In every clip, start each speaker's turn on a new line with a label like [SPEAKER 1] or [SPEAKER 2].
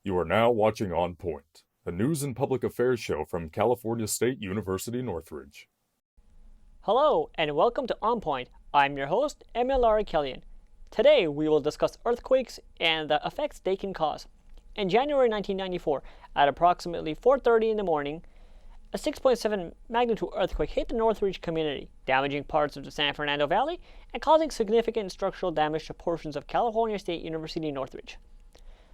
[SPEAKER 1] You are now watching On Point, a news and public affairs show from California State University, Northridge.
[SPEAKER 2] Hello and welcome to On Point. I'm your host, Arakelyan. Today we will discuss earthquakes and the effects they can cause. In January 1994, at approximately 4:30 in the morning, a 6.7 magnitude earthquake hit the Northridge community, damaging parts of the San Fernando Valley and causing significant structural damage to portions of California State University, Northridge.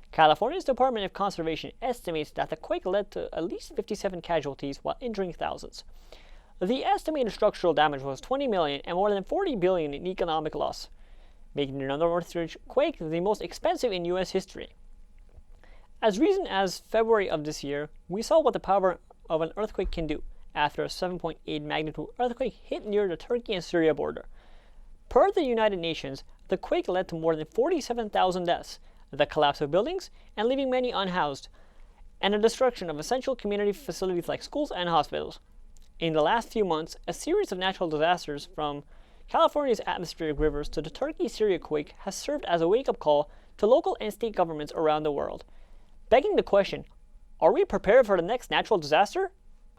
[SPEAKER 2] California's Department of Conservation estimates that the quake led to at least 57 casualties while injuring thousands. The estimated structural damage was 20 million and more than 40 billion in economic loss, making the Northridge quake the most expensive in U.S. history. As recent as February of this year, we saw what the power of an earthquake can do after a 7.8 magnitude earthquake hit near the Turkey and Syria border. Per the United Nations, the quake led to more than 47,000 deaths, the collapse of buildings and leaving many unhoused, and the destruction of essential community facilities like schools and hospitals. In the last few months, a series of natural disasters from California's atmospheric rivers to the Turkey-Syria quake has served as a wake-up call to local and state governments around the world, begging the question, are we prepared for the next natural disaster?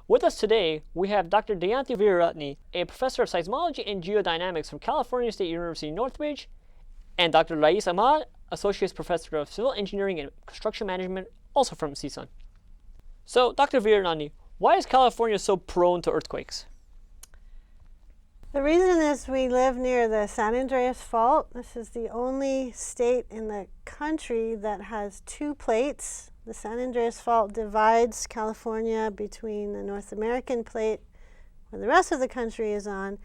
[SPEAKER 2] With us today, we have Dr. Dayanthie Weeraratne, a professor of seismology and geodynamics from California State University, Northridge, and Dr. Rais Ahmad, Associate Professor of Civil Engineering and Construction Management, also from CSUN. So, Dr. Weeraratne, why is California so prone to earthquakes?
[SPEAKER 3] The reason is we live near the San Andreas Fault. This is the only state in the country that has two plates. The San Andreas Fault divides California between the North American plate, where the rest of the country is on,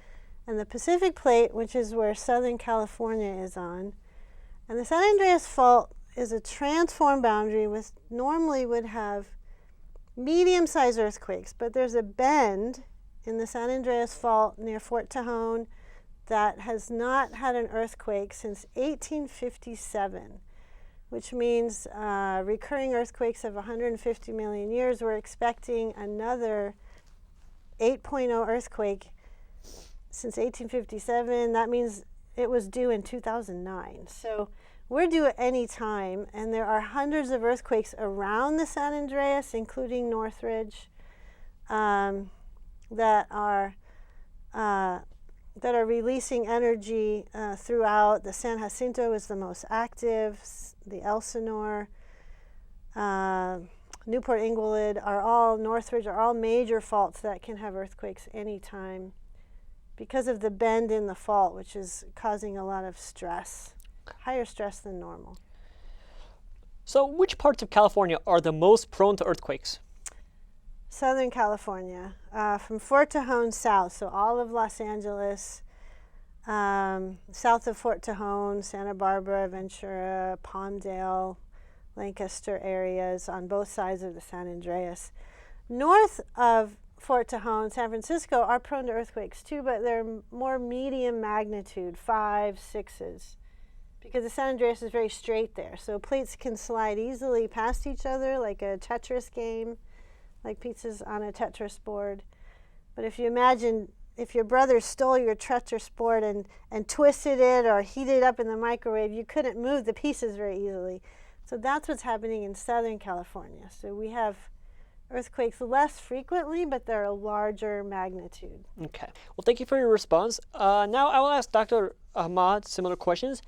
[SPEAKER 3] and the Pacific plate, which is where Southern California is on. And the San Andreas Fault is a transform boundary which normally would have medium-sized earthquakes, but there's a bend in the San Andreas Fault near Fort Tejon that has not had an earthquake since 1857, which means recurring earthquakes of 150 million years. We're expecting another 8.0 earthquake since 1857. That means it was due in 2009. So we're due at any time, and there are hundreds of earthquakes around the San Andreas, including Northridge, that are releasing energy throughout. The San Jacinto is the most active. The Elsinore, Newport Inglewood Northridge are all major faults that can have earthquakes anytime because of the bend in the fault, which is causing a lot of stress, higher stress than normal.
[SPEAKER 2] So, which parts of California are the most prone to earthquakes?
[SPEAKER 3] Southern California, from Fort Tejon south, so all of Los Angeles, south of Fort Tejon, Santa Barbara, Ventura, Palmdale, Lancaster areas on both sides of the San Andreas. North of Fort Tejon, San Francisco are prone to earthquakes too, but they're more medium magnitude, 5, 6s, because the San Andreas is very straight there. So plates can slide easily past each other like a Tetris game, like pizzas on a Tetris board. But if you imagine if your brother stole your Tetris board and twisted it or heated it up in the microwave, you couldn't move the pieces very easily. So that's what's happening in Southern California. So we have earthquakes less frequently, but they're a larger magnitude.
[SPEAKER 2] Okay. Well, thank you for your response. Now I will ask Dr. Ahmad similar questions.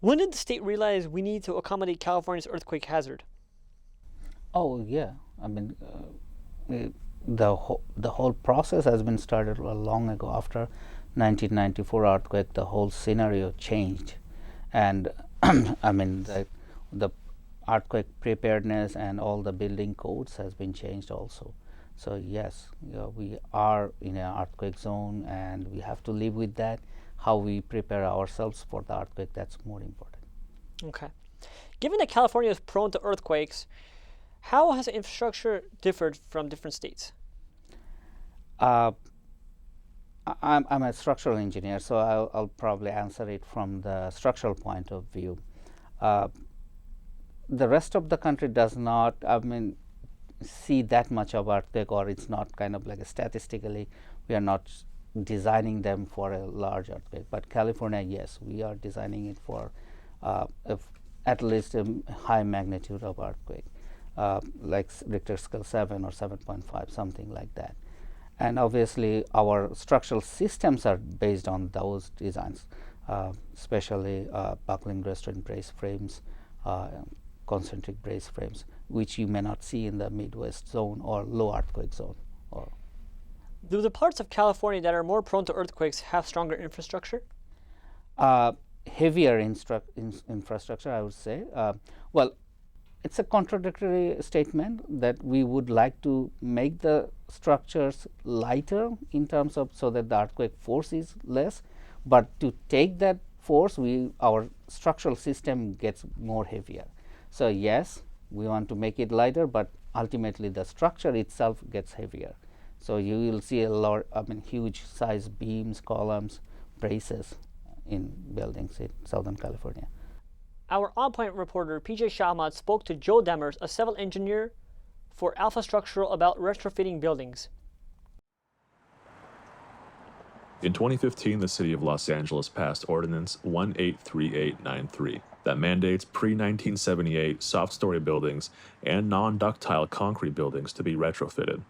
[SPEAKER 2] When did the state realize we need to accommodate California's earthquake hazard?
[SPEAKER 4] Oh, yeah. I mean, the whole process has been started long ago. After 1994 earthquake, the whole scenario changed, and I mean the earthquake preparedness and all the building codes has been changed also. So yes, we are in an earthquake zone, and we have to live with that. How we prepare ourselves for the earthquake, that's more important.
[SPEAKER 2] Okay. Given that California is prone to earthquakes, how has the infrastructure differed from different states?
[SPEAKER 4] I'm a structural engineer, so I'll probably answer it from the structural point of view. The rest of the country does not, see that much of earthquake, or it's not kind of like statistically, we are not designing them for a large earthquake. But California, yes, we are designing it for at least a high magnitude of earthquake, like Richter scale 7 or 7.5, something like that. And obviously, our structural systems are based on those designs, especially buckling restraint brace frames, concentric brace frames, which you may not see in the Midwest zone or low earthquake zone.
[SPEAKER 2] Do the parts of California that are more prone to earthquakes have stronger infrastructure?
[SPEAKER 4] Heavier infrastructure, I would say. Well, it's a contradictory statement that we would like to make the structures lighter in terms of so that the earthquake force is less, but to take that force, our structural system gets more heavier. So yes, we want to make it lighter, but ultimately the structure itself gets heavier. So you will see a lot, huge size beams, columns, braces in buildings in Southern California.
[SPEAKER 2] Our on-point reporter PJ Ahmad spoke to Joe Demers, a civil engineer for Alpha Structural, about retrofitting buildings.
[SPEAKER 5] In 2015, the City of Los Angeles passed Ordinance 183893 that mandates pre-1978 soft-story buildings and non-ductile concrete buildings to be retrofitted.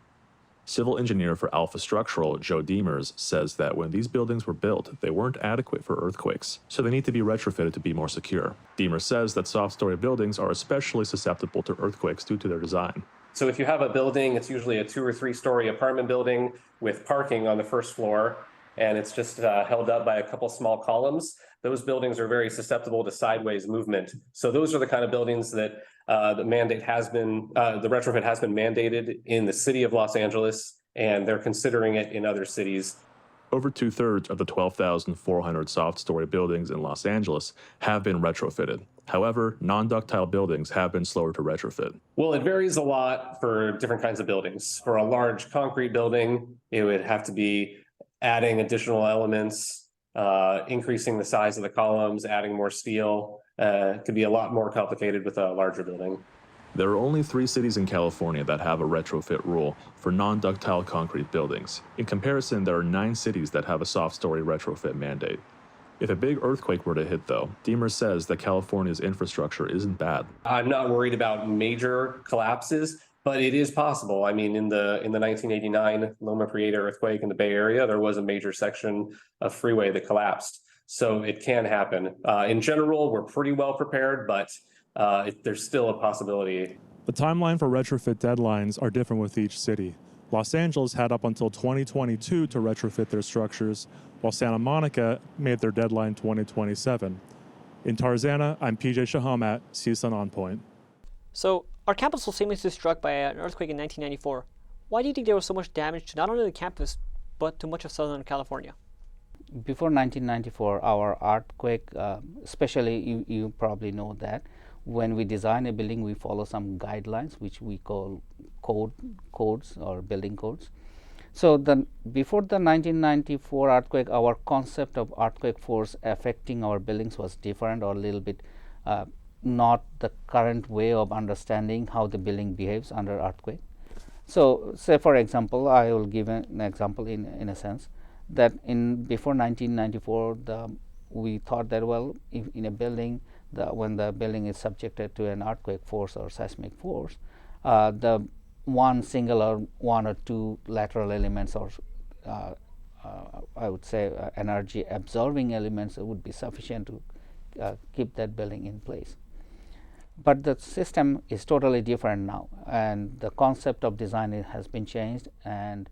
[SPEAKER 5] Civil engineer for Alpha Structural, Joe Demers, says that when these buildings were built, they weren't adequate for earthquakes, so they need to be retrofitted to be more secure. Demers says that soft-story buildings are especially susceptible to earthquakes due to their design.
[SPEAKER 6] So if you have a building, it's usually a 2 or 3 story apartment building with parking on the first floor, and it's just held up by a couple small columns. Those buildings are very susceptible to sideways movement. So those are the kind of buildings that the retrofit has been mandated in the city of Los Angeles, and they're considering it in other cities.
[SPEAKER 5] Over 2/3 of the 12,400 soft-story buildings in Los Angeles have been retrofitted. However, non-ductile buildings have been slower to retrofit.
[SPEAKER 6] Well, it varies a lot for different kinds of buildings. For a large concrete building, it would have to be adding additional elements, increasing the size of the columns, adding more steel. It could be a lot more complicated with a larger building.
[SPEAKER 5] There are only 3 cities in California that have a retrofit rule for non-ductile concrete buildings. In comparison, there are 9 cities that have a soft-story retrofit mandate. If a big earthquake were to hit, though, Demers says that California's infrastructure isn't bad.
[SPEAKER 6] I'm not worried about major collapses, but it is possible. I mean, in the 1989 Loma Prieta earthquake in the Bay Area, there was a major section of freeway that collapsed. So it can happen. In general, we're pretty well prepared, but there's still a possibility.
[SPEAKER 7] The timeline for retrofit deadlines are different with each city. Los Angeles had up until 2022 to retrofit their structures, while Santa Monica made their deadline 2027. In Tarzana, I'm PJ Shahamat, CSUN On Point.
[SPEAKER 2] So, our campus was famously struck by an earthquake in 1994. Why do you think there was so much damage to not only the campus, but to much of Southern California?
[SPEAKER 4] Before 1994, our earthquake, especially you probably know that, when we design a building, we follow some guidelines, which we call codes or building codes. So before the 1994 earthquake, our concept of earthquake force affecting our buildings was different, or a little bit not the current way of understanding how the building behaves under earthquake. So say, for example, I will give an example in a sense that before 1994, we thought that, well, if in a building, when the building is subjected to an earthquake force or seismic force, the one single or 1 or 2 lateral elements, or I would say energy absorbing elements, would be sufficient to keep that building in place. But the system is totally different now, and the concept of design has been changed, and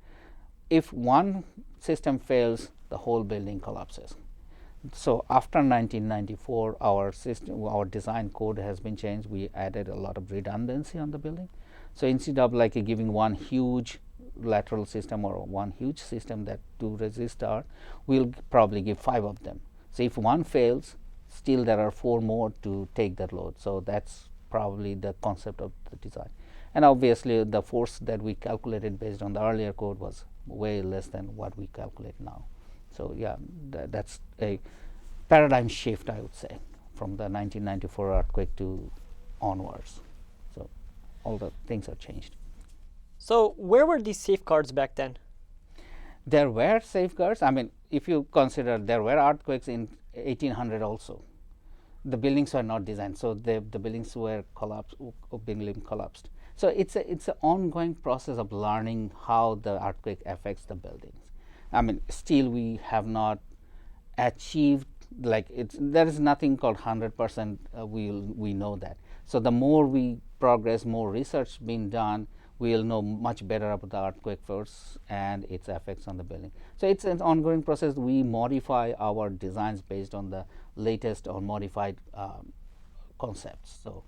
[SPEAKER 4] if one system fails, the whole building collapses. So after 1994, our design code has been changed. We added a lot of redundancy on the building. So instead of giving one huge lateral system or one huge system that to resist earth, we'll probably give 5 of them. So if one fails, still there are 4 more to take that load. So that's probably the concept of the design. And obviously the force that we calculated based on the earlier code was way less than what we calculate now. So yeah, that's a paradigm shift, I would say, from the 1994 earthquake to onwards. So all the things have changed.
[SPEAKER 2] So where were these safeguards back then?
[SPEAKER 4] There were safeguards. I mean, if you consider there were earthquakes in 1800 also. the buildings were not designed, so the buildings were collapsed. So it's an ongoing process of learning how the earthquake affects the buildings. I mean, still we have not achieved, like, there is nothing called 100%. We know that. So the more we progress, more research being done, we'll know much better about the earthquake force and its effects on the building. So it's an ongoing process. We modify our designs based on the latest or modified concepts. So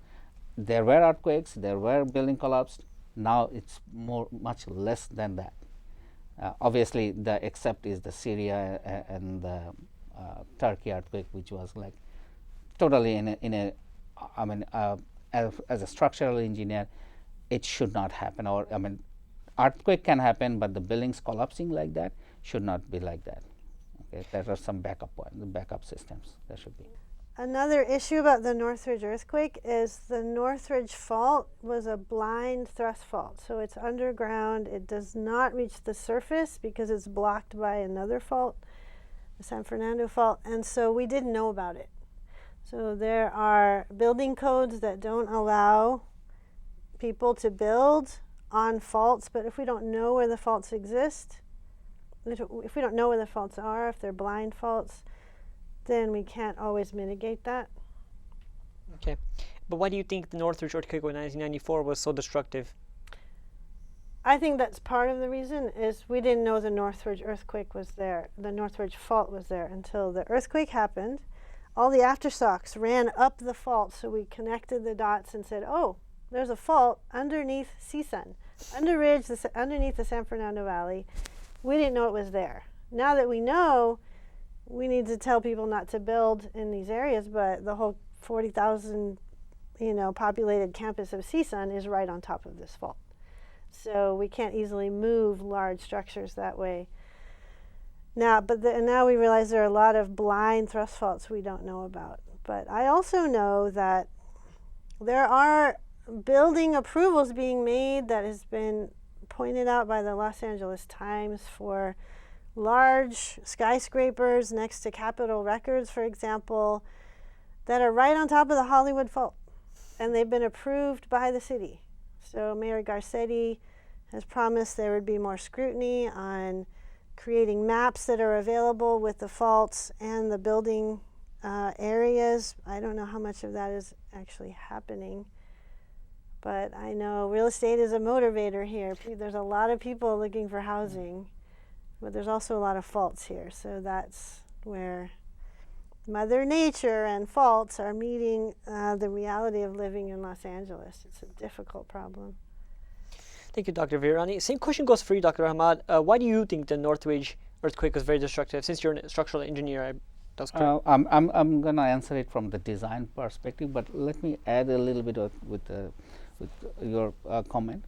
[SPEAKER 4] there were earthquakes, there were building collapsed. Now it's much less than that. Obviously, the except is the Syria and the Turkey earthquake, which was like totally in a I mean, as a structural engineer, it should not happen. Or, I mean, earthquake can happen, but the buildings collapsing like that should not be like that. Okay, there are some backup systems there should be.
[SPEAKER 3] Another issue about the Northridge earthquake is the Northridge fault was a blind thrust fault. So it's underground. It does not reach the surface because it's blocked by another fault, the San Fernando fault, and so we didn't know about it. So there are building codes that don't allow people to build on faults, but if we don't know where the faults exist, if we don't know where the faults are, if they're blind faults, then we can't always mitigate that.
[SPEAKER 2] Okay, but why do you think the Northridge earthquake of 1994 was so destructive?
[SPEAKER 3] I think that's part of the reason is we didn't know the Northridge earthquake was there, the Northridge fault was there until the earthquake happened. All the aftershocks ran up the fault, so we connected the dots and said, oh, there's a fault underneath CSUN, underneath the San Fernando Valley. We didn't know it was there. Now that we know, we need to tell people not to build in these areas, but the whole 40,000, populated campus of CSUN is right on top of this fault. So we can't easily move large structures that way. Now, now we realize there are a lot of blind thrust faults we don't know about. But I also know that there are building approvals being made that has been pointed out by the Los Angeles Times for large skyscrapers next to Capitol Records, for example, that are right on top of the Hollywood fault. And they've been approved by the city. So Mayor Garcetti has promised there would be more scrutiny on creating maps that are available with the faults and the building areas. I don't know how much of that is actually happening, but I know real estate is a motivator here. There's a lot of people looking for housing, but there's also a lot of faults here. So that's where Mother Nature and faults are meeting the reality of living in Los Angeles. It's a difficult problem.
[SPEAKER 2] Thank you, Dr. Weeraratne. Same question goes for you, Dr. Ahmad. Why do you think the Northridge earthquake was very destructive? Since you're a structural engineer, that's correct.
[SPEAKER 4] I'm going to answer it from the design perspective, but let me add a little bit with your comment.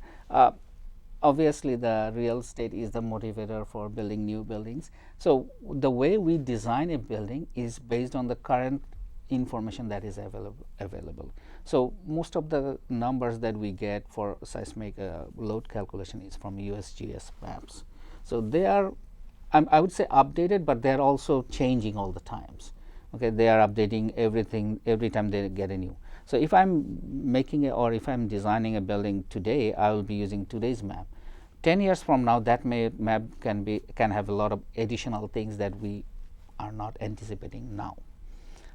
[SPEAKER 4] Obviously, the real estate is the motivator for building new buildings. So the way we design a building is based on the current information that is available. So most of the numbers that we get for seismic load calculation is from USGS maps. So they are, I would say, updated, but they are also changing all the times. Okay, they are updating everything every time they get a new. So if I'm if I'm designing a building today, I will be using today's map. 10 years from now, that map can have a lot of additional things that we are not anticipating now.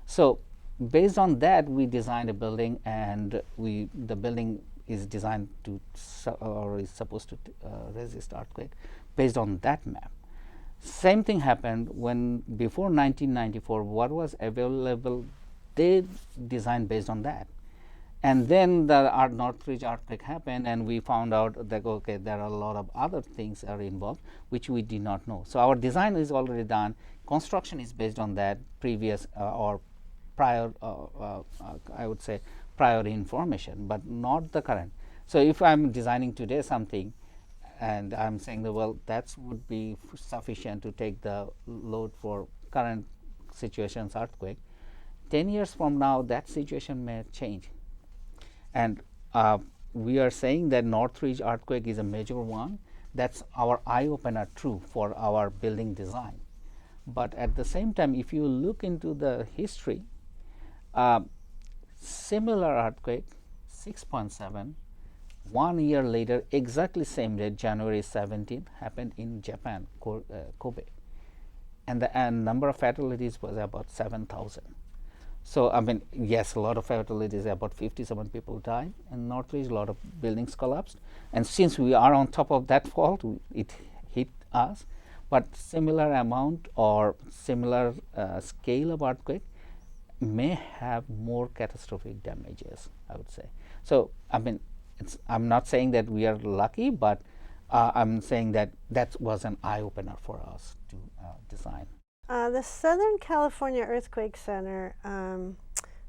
[SPEAKER 4] So based on that, we designed a building, and the building is designed to or is supposed to resist earthquake based on that map. Same thing happened when before 1994, what was available, they designed based on that. And then the Northridge earthquake happened, and we found out that, okay, there are a lot of other things are involved, which we did not know. So our design is already done. Construction is based on that previous or prior, I would say, prior information, but not the current. So if I'm designing today something, and I'm saying that, well, that would be sufficient to take the load for current situations, earthquake, 10 years from now, that situation may change. And we are saying that Northridge earthquake is a major one. That's our eye-opener true for our building design. But at the same time, if you look into the history, Similar earthquake, 6.7. 1 year later, exactly same date, January 17, happened in Japan, Kobe, and the number of fatalities was about 7,000. So I mean, yes, a lot of fatalities, about 57 people died in Northridge, a lot of buildings collapsed, and since we are on top of that fault, it hit us. But similar amount or similar scale of earthquake may have more catastrophic damages, I would say. So I mean, I'm not saying that we are lucky, but I'm saying that that was an eye-opener for us to design.
[SPEAKER 3] The Southern California Earthquake Center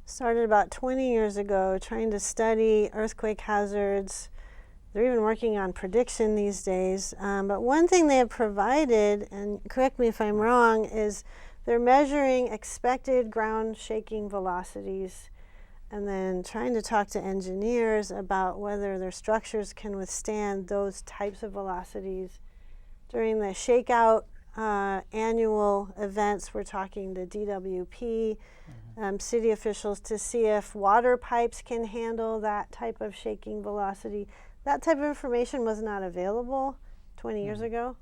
[SPEAKER 3] started about 20 years ago trying to study earthquake hazards. They're even working on prediction these days. But one thing they have provided, and correct me if I'm wrong, is they're measuring expected ground shaking velocities and then trying to talk to engineers about whether their structures can withstand those types of velocities. During the shakeout annual events, we're talking to DWP, city officials, to see if water pipes can handle that type of shaking velocity. That type of information was not available 20 years ago.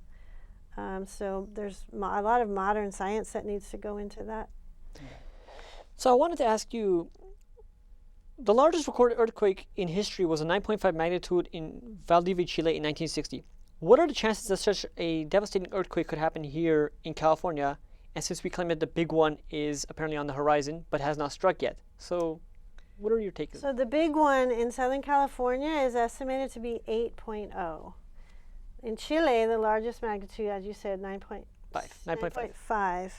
[SPEAKER 3] So there's a lot of modern science that needs to go into that.
[SPEAKER 2] So I wanted to ask you, the largest recorded earthquake in history was a 9.5 magnitude in Valdivia, Chile in 1960. What are the chances that such a devastating earthquake could happen here in California? And since we claim that the big one is apparently on the horizon but has not struck yet, so what are your takes?
[SPEAKER 3] So the big one in Southern California is estimated to be 8.0. In Chile, the largest magnitude, as you said, 9.5,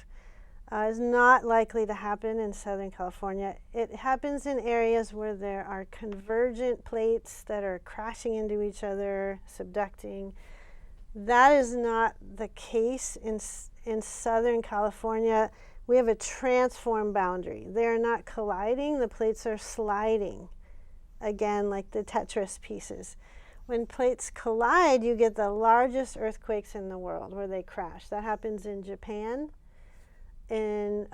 [SPEAKER 3] is not likely to happen in Southern California. It happens in areas where there are convergent plates that are crashing into each other, subducting. That is not the case in Southern California. We have a transform boundary. They are not colliding, the plates are sliding, again, like the Tetris pieces. When plates collide, you get the largest earthquakes in the world where they crash. That happens in Japan, in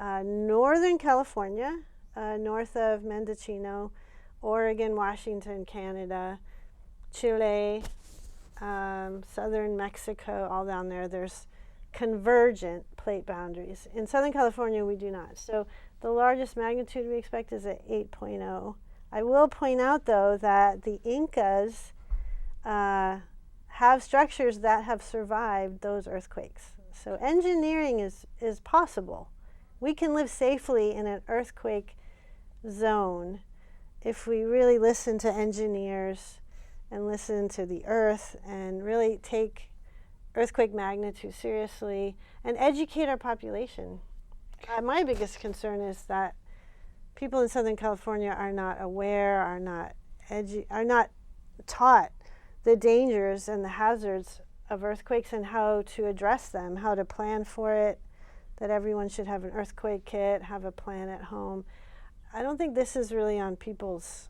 [SPEAKER 3] Northern California, north of Mendocino, Oregon, Washington, Canada, Chile, southern Mexico, all down there. There's convergent plate boundaries. In Southern California, we do not. So the largest magnitude we expect is at 8.0. I will point out, though, that the Incas have structures that have survived those earthquakes. So engineering is possible. We can live safely in an earthquake zone if we really listen to engineers and listen to the earth and really take earthquake magnitude seriously and educate our population. My biggest concern is that people in Southern California are not aware, are not taught the dangers and the hazards of earthquakes and how to address them, how to plan for it, that everyone should have an earthquake kit, have a plan at home. I don't think this is really on people's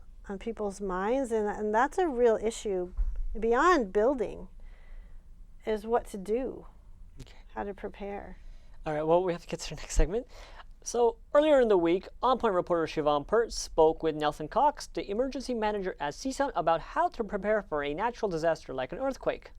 [SPEAKER 3] minds, and that's a real issue beyond building, is what to do, how to prepare.
[SPEAKER 2] All right, well, we have to get to the next segment. So earlier in the week, On Point reporter Siobhan Pert spoke with Nelson Cox, the emergency manager at CSUN, about how to prepare for a natural disaster like an earthquake.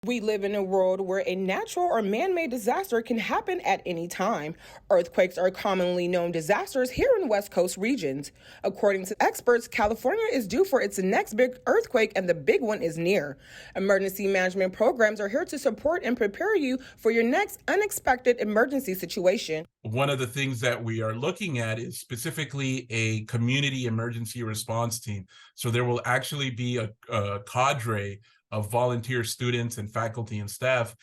[SPEAKER 8] We live in a world where a natural or man-made disaster can happen at any time. Earthquakes are commonly known disasters here in West Coast regions. According to experts, California is due for its next big earthquake, and the big one is near. Emergency management programs are here to support and prepare you for your next unexpected emergency situation.
[SPEAKER 9] One of the things that we are looking at is specifically a community emergency response team. So there will actually be a cadre of volunteer students and faculty and staff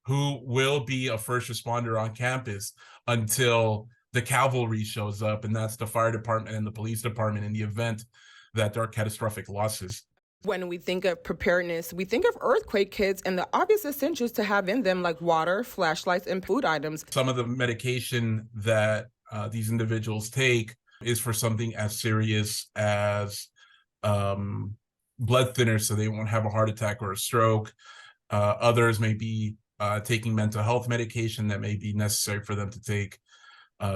[SPEAKER 9] who will be a first responder on campus until the cavalry shows up, and that's the fire department and the police department in the event that there are catastrophic losses.
[SPEAKER 8] When we think of preparedness, we think of earthquake kits and the obvious essentials to have in them, like water, flashlights, and food items.
[SPEAKER 9] Some of the medication that these individuals take is for something as serious as blood thinners, so they won't have a heart attack or a stroke. Others may be taking mental health medication that may be necessary for them to take.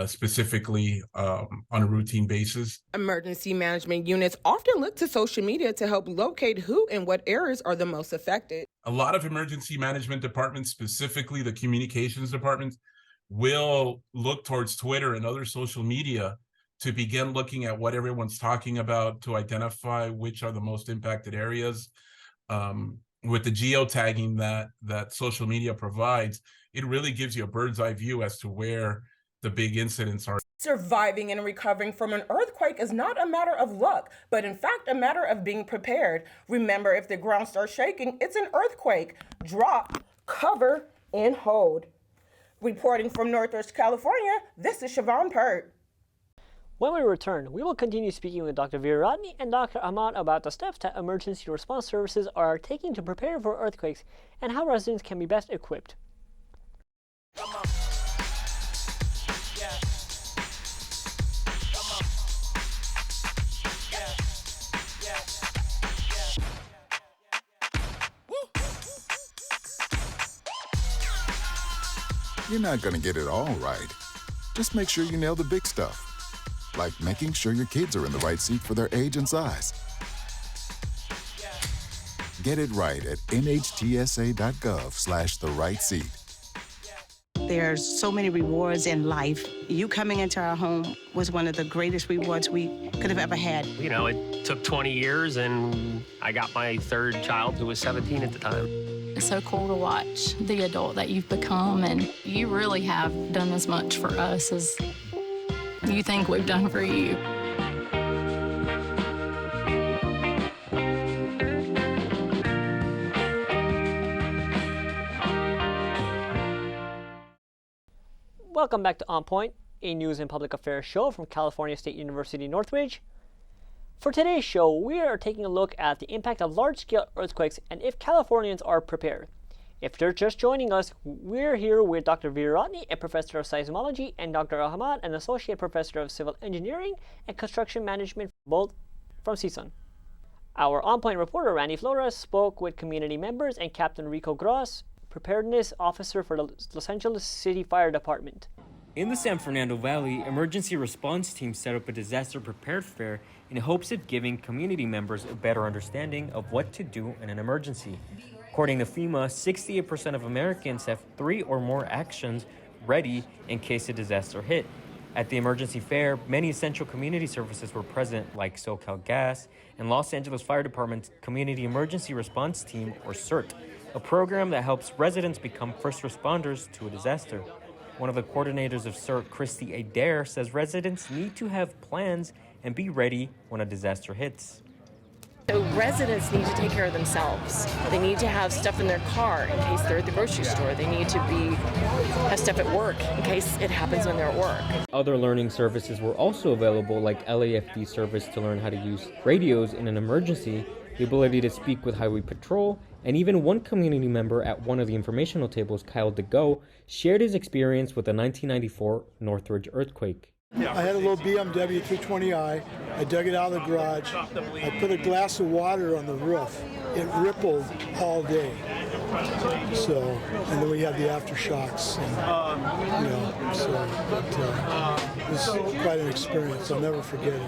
[SPEAKER 9] specifically on a routine basis.
[SPEAKER 8] Emergency management units often look to social media to help locate who and what areas are the most affected.
[SPEAKER 9] A lot of emergency management departments, specifically the communications departments, will look towards Twitter and other social media to begin looking at what everyone's talking about to identify which are the most impacted areas. With the geotagging that social media provides, it really gives you a bird's eye view as to where the big incidents are.
[SPEAKER 8] Surviving and recovering from an earthquake is not a matter of luck, but in fact a matter of being prepared. Remember, if the ground starts shaking, it's an earthquake. Drop, cover, and hold. Reporting from Northwest California, this is Siobhan Pert.
[SPEAKER 2] When we return, we will continue speaking with Dr. Weeraratne and Dr. Ahmad about the steps that emergency response services are taking to prepare for earthquakes and how residents can be best equipped.
[SPEAKER 10] You're not going to get it all right. Just make sure you nail the big stuff, like making sure your kids are in the right seat for their age and size. Get it right at nhtsa.gov/the-right-seat.
[SPEAKER 11] There's so many rewards in life. You coming into our home was one of the greatest rewards we could have ever had.
[SPEAKER 12] You know, it took 20 years, and I got my third child, who was 17 at the time.
[SPEAKER 13] It's so cool to watch the adult that you've become, and you really have done as much for us as you think we've done for you.
[SPEAKER 2] Welcome back to On Point, a news and public affairs show from California State University, Northridge. For today's show, we are taking a look at the impact of large-scale earthquakes and if Californians are prepared. If you're just joining us, we're here with Dr. Weeraratne, a professor of seismology, and Dr. Ahmad, an associate professor of civil engineering and construction management, both from CSUN. Our On Point reporter, Randy Flores, spoke with community members and Captain Rico Gross, preparedness officer for the Los Angeles City Fire Department.
[SPEAKER 14] In the San Fernando Valley, emergency response teams set up a disaster prepared fair in hopes of giving community members a better understanding of what to do in an emergency. According to FEMA, 68% of Americans have 3 or more actions ready in case a disaster hit. At the emergency fair, many essential community services were present, like SoCal Gas and Los Angeles Fire Department's Community Emergency Response Team, or CERT, a program that helps residents become first responders to a disaster. One of the coordinators of CERT, Christy Adair, says residents need to have plans and be ready when a disaster hits.
[SPEAKER 15] So residents need to take care of themselves. They need to have stuff in their car in case they're at the grocery store. They need to have stuff at work in case it happens when they're at work.
[SPEAKER 14] Other learning services were also available, like LAFD service to learn how to use radios in an emergency, the ability to speak with highway patrol, and even one community member at one of the informational tables, Kyle DeGo, shared his experience with the 1994 Northridge earthquake.
[SPEAKER 16] I had a little BMW 320i. I dug it out of the garage. I put a glass of water on the roof. It rippled all day. So, and then we had the aftershocks. And, it was quite an experience. I'll never forget it.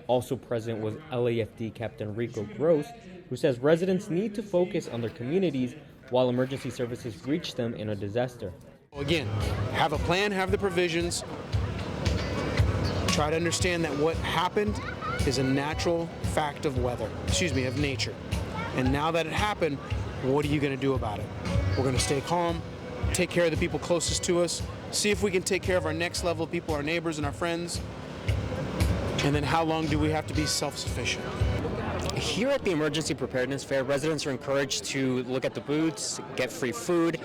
[SPEAKER 14] Also present was LAFD Captain Rico Gross, who says residents need to focus on their communities while emergency services reach them in a disaster.
[SPEAKER 17] Again, have a plan, have the provisions. Try to understand that what happened is a natural fact of nature. And now that it happened, what are you going to do about it? We're going to stay calm, take care of the people closest to us, see if we can take care of our next level people, our neighbors and our friends. And then how long do we have to be self-sufficient?
[SPEAKER 12] Here at the Emergency Preparedness Fair, residents are encouraged to look at the booths, get free food,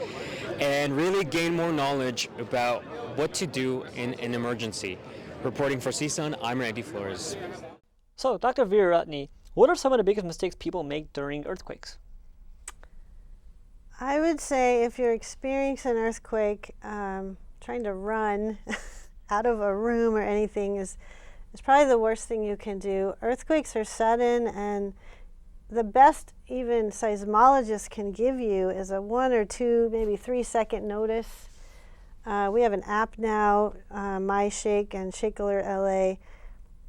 [SPEAKER 12] and really gain more knowledge about what to do in an emergency. Reporting for CSUN, I'm Randy Flores.
[SPEAKER 2] So, Dr. Weeraratne, what are some of the biggest mistakes people make during earthquakes?
[SPEAKER 3] I would say if you're experiencing an earthquake, trying to run out of a room or anything is probably the worst thing you can do. Earthquakes are sudden, and the best even seismologists can give you is a 1 or 2, maybe 3 second notice. We have an app now, My Shake and Shake Alert LA.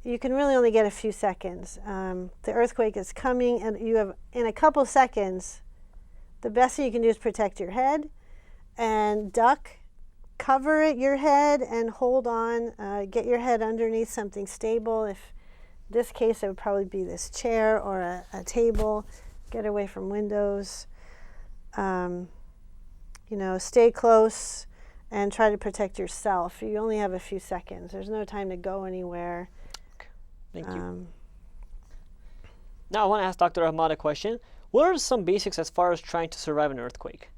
[SPEAKER 3] You can really only get a few seconds. The earthquake is coming, and you have, in a couple seconds, the best thing you can do is protect your head and duck, cover your head and hold on, get your head underneath something stable. If in this case, it would probably be this chair or a table. Get away from windows. You know, stay close and try to protect yourself. You only have a few seconds. There's no time to go anywhere.
[SPEAKER 2] Thank you. Now I want to ask Dr. Ahmad a question. What are some basics as far as trying to survive an earthquake?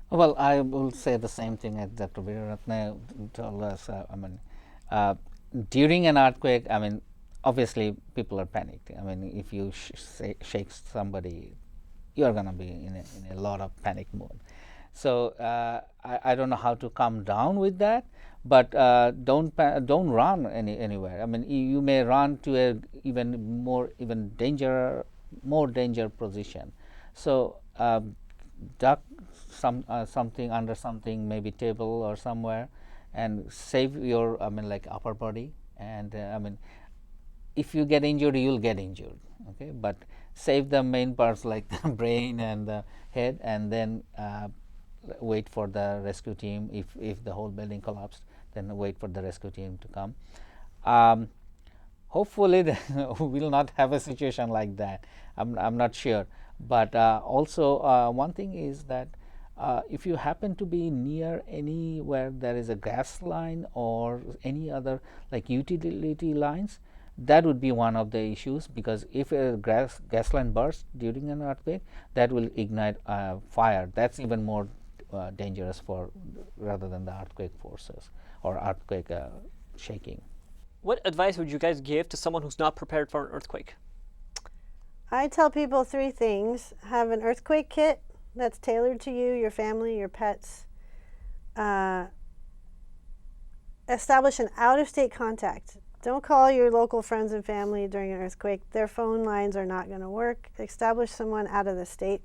[SPEAKER 4] Well, I will say the same thing as Dr. Weeraratne told us. During an earthquake, obviously people are panicked. If you shake somebody, you are going to be in a lot of panic mode. So I don't know how to calm down with that, but don't run anywhere. You may run to a more danger position. So duck something under something, maybe table or somewhere, and save your like upper body. And if you get injured, you'll get injured. Okay, but save the main parts like the brain and the head, and then wait for the rescue team. If the whole building collapsed, then wait for the rescue team to come. Hopefully we will not have a situation like that. I'm not sure, but also one thing is that if you happen to be near anywhere there is a gas line or any other like utility lines, that would be one of the issues, because if a gas line bursts during an earthquake, that will ignite fire. That's even more dangerous rather than the earthquake forces or earthquake shaking.
[SPEAKER 2] What advice would you guys give to someone who's not prepared for an earthquake?
[SPEAKER 3] I tell people 3 things. Have an earthquake kit that's tailored to you, your family, your pets. Establish an out-of-state contact. Don't call your local friends and family during an earthquake. Their phone lines are not going to work. Establish someone out of the state.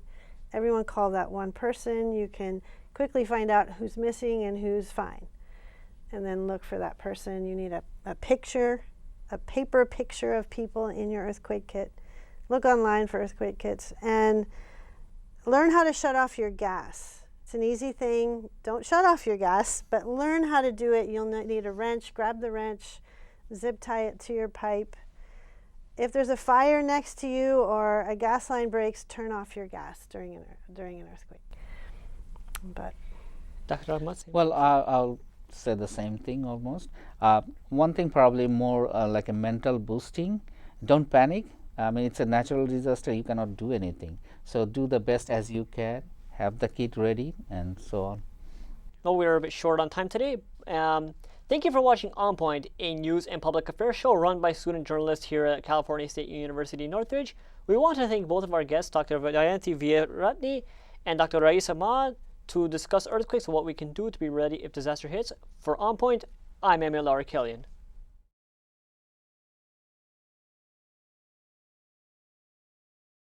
[SPEAKER 3] Everyone call that one person. You can quickly find out who's missing and who's fine. And then look for that person. You need a picture, a paper picture of people in your earthquake kit. Look online for earthquake kits and learn how to shut off your gas. It's an easy thing. Don't shut off your gas, but learn how to do it. You'll need a wrench. Grab the wrench, zip tie it to your pipe. If there's a fire next to you or a gas line breaks, turn off your gas during an earthquake. But
[SPEAKER 2] Dr. Ahmad?
[SPEAKER 4] Well, I'll say the same thing almost. One thing probably more like a mental boosting. Don't panic. It's a natural disaster. You cannot do anything. So do the best as you can. Have the kit ready and so on.
[SPEAKER 2] Well, we're a bit short on time today. Thank you for watching On Point, a news and public affairs show run by student journalists here at California State University Northridge. We want to thank both of our guests, Dr. Dayanthie Weeraratne and Dr. Rais Ahmad, to discuss earthquakes and what we can do to be ready if disaster hits. For On Point, I'm Arakelyan.